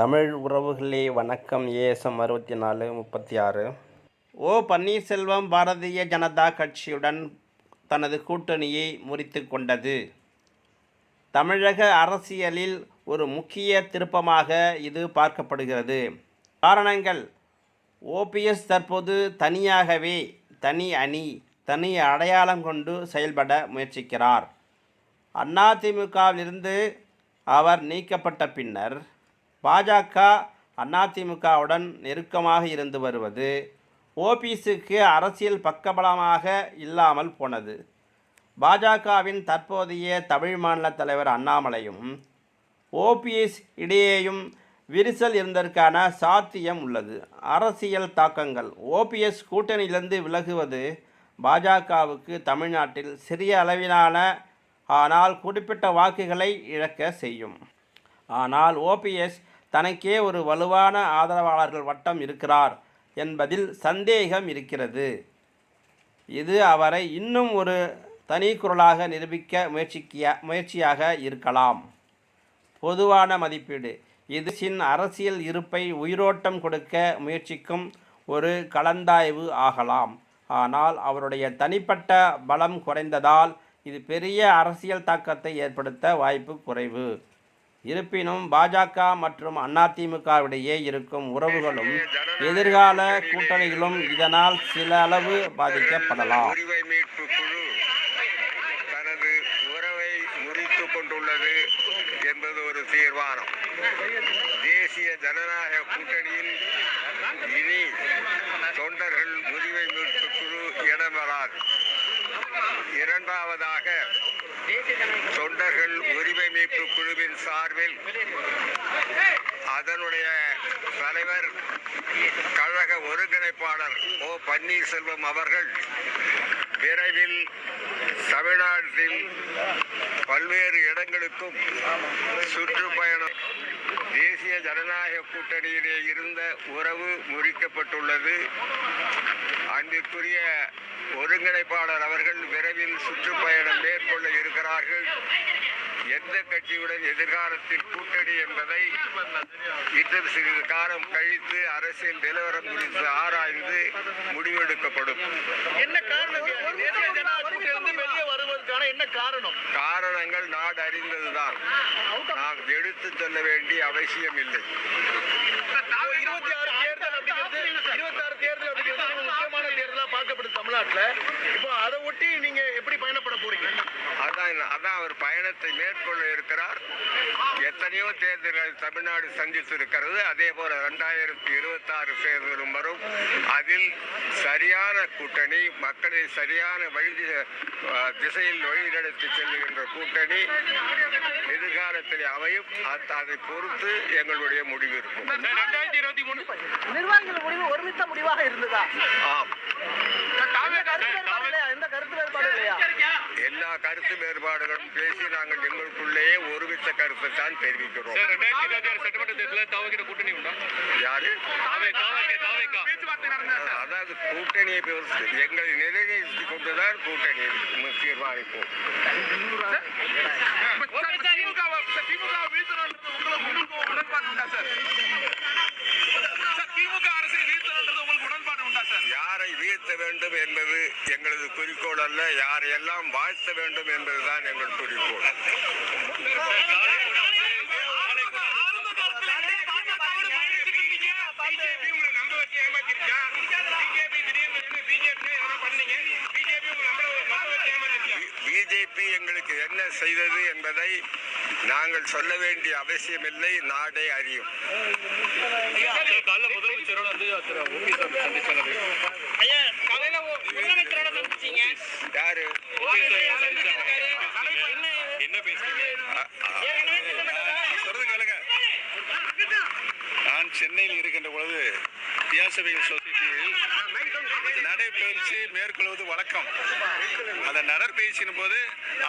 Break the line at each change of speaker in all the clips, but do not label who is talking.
தமிழ் உறவுகளே வணக்கம். ஏஎஸ்எம் 6436. பன்னீர்செல்வம் பாரதிய ஜனதா கட்சியுடன் தனது கூட்டணியை முறித்து கொண்டது. தமிழக அரசியலில் ஒரு முக்கிய திருப்பமாக இது பார்க்கப்படுகிறது. காரணங்கள்: ஓபிஎஸ் தற்போது தனியாகவே தனி அணி, தனி அடையாளம் கொண்டு செயல்பட முயற்சிக்கிறார். அதிமுகவிலிருந்து அவர் நீக்கப்பட்ட பின்னர் பாஜக அதிமுகவுடன் நெருக்கமாக இருந்து வருவது ஓபிஎஸ்க்கு அரசியல் பக்கபலமாக இல்லாமல் போனது. பாஜகவின் தற்போதைய தமிழ் மாநில தலைவர் அண்ணாமலையும் ஓபிஎஸ் இடையேயும் விரிசல் இருந்ததற்கான சாத்தியம் உள்ளது. அரசியல் தாக்கங்கள்: ஓபிஎஸ் கூட்டணியிலிருந்து விலகுவது பாஜகவுக்கு தமிழ்நாட்டில் சிறிய அளவிலான ஆனால் குறிப்பிட்ட வாக்குகளை இழக்க செய்யும். ஆனால் ஓபிஎஸ் தனக்கே ஒரு வலுவான ஆதரவாளர்கள் வட்டம் இருக்கிறார் என்பதில் சந்தேகம் இருக்கிறது. இது அவரை இன்னும் ஒரு தனி குரலாக நிரூபிக்க முயற்சியாக இருக்கலாம். பொதுவான மதிப்பீடு: இது அரசியல் இருப்பை உயிரோட்டம் கொடுக்க முயற்சிக்கும் ஒரு கலந்தாய்வு ஆகலாம். ஆனால் அவருடைய தனிப்பட்ட பலம் குறைந்ததால் இது பெரிய அரசியல் தாக்கத்தை ஏற்படுத்த வாய்ப்பு குறைவு. இருப்பினும் பாஜக மற்றும் அதிமுகவிடையே இருக்கும் உறவுகளும் எதிர்கால கூட்டணிகளும் இதனால் சில அளவு பாதிக்கப்படலாம்.
உரிமை மீட்பு குழு தனது உறவை முறித்து கொண்டுள்ளது என்பது ஒரு தீர்மானம். தேசிய ஜனநாயக கூட்டணியில் இனி தொண்டர்கள் உரிமை மீட்பு குழு இடம்பெறாது. இரண்டாவதாக, தொண்டர்கள் உரிமை மீட்பு குழுவின் சார்பில் அதனுடைய தலைவர், கழக ஒருங்கிணைப்பாளர் பன்னீர்செல்வம் அவர்கள் விரைவில் தமிழ்நாட்டில் பல்வேறு இடங்களுக்கும் சுற்றுப்பயணம். தேசிய ஜனநாயக கூட்டணியிலே இருந்த உறவு முறிக்கப்பட்டுள்ளது. அன்பிற்குரிய ஒருங்கிணைப்பாளர் அவர்கள் விரைவில் சுற்றுப்பயணம் மேற்கொள்ள இருக்கிறார்கள். எந்த கட்சியுடன் எதிர்காலத்தில் கூட்டணி என்பதை இன்னும் சிறிது காலம் கழித்து அரசியல் நிலவரம் குறித்து ஆராய்ந்து முடிவெடுக்கப்படும். காரணங்கள் நாடு அறிந்ததுதான். நாம் எடுத்து சொல்ல வேண்டிய அவசியம் இல்லை. 26 தேர்தல் முக்கியமான தேர்தலா பார்க்கப்படுது தமிழ்நாட்டில். இப்போ அதை ஒட்டி நீங்க எப்படி பயணப்பட போறீங்க? அதான் அவர் பயணத்தை மேற்கொள்ள இருக்கிறார். எத்தனையோ தேர்தல்கள் தமிழ்நாடு சந்தித்து இருக்கிறது. அதே போல 2026 தேர்தலும் வரும். அதில் சரியான கூட்டணி, மக்களை சரியான திசையில் வழிநடத்தி செல்லுகின்ற கூட்டணி எதிர்காலத்தில் அமையும். அதை பொறுத்து எங்களுடைய முடிவு இருக்கும். 2023 நிர்வாகிகள் முடிவு ஒருமித்த முடிவாக இருந்ததா? ஆம். எல்லா கருத்து வேறுபாடுகளும் பேசி நாங்கள் எங்களுக்குள்ளேயே ஒருமித்த கருத்தை தான் தெரிவிக்கிறோம். அதாவது கூட்டணியை எங்களை நிறைவேற்றிக் கொண்டுதான் கூட்டணி தீர்மானிப்போம். யாரை வீழ்த்த வேண்டும் என்பது எங்களது குறிக்கோள் அல்ல, யாரையெல்லாம் வாழ்த்த வேண்டும் என்பதுதான் எங்கள் குறிக்கோள். பிஜேபி எங்களுக்கு என்ன செய்தது என்பதை நாங்கள் சொல்ல வேண்டிய அவசியமில்லை, நாடே அறியும். யாரு என்ன பேசுறீங்க? நான் சென்னையில் இருக்கின்ற பொழுது தியாசபைகள் சொசைட்டியில் நடைபயிற்சி மேற்கொள்வது வழக்கம். அந்த நடைபயிற்சியின் போது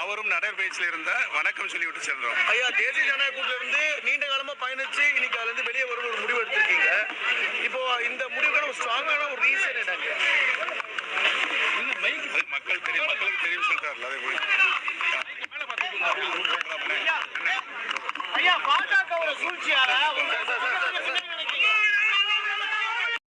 அவரும் நடைபயிற்சியில் இருந்தால் வணக்கம் சொல்லிவிட்டு செல்றோம். ஐயா, தேசிய ஜனநாயக கூட்டிலிருந்து நீண்ட காலமா பயணிச்சு இன்னைக்கு அதுல இருந்து வெளியே ஒரு முடிவு எடுத்திருக்கீங்க. இப்போ இந்த முடிவுக்கான ஸ்ட்ராங்கான ஒரு ரீசன் என்னங்க? மக்களுக்கு தெரியும் சொல்றாருல. ஐயா, பாஜக ஒரு சூழ்ச்சியால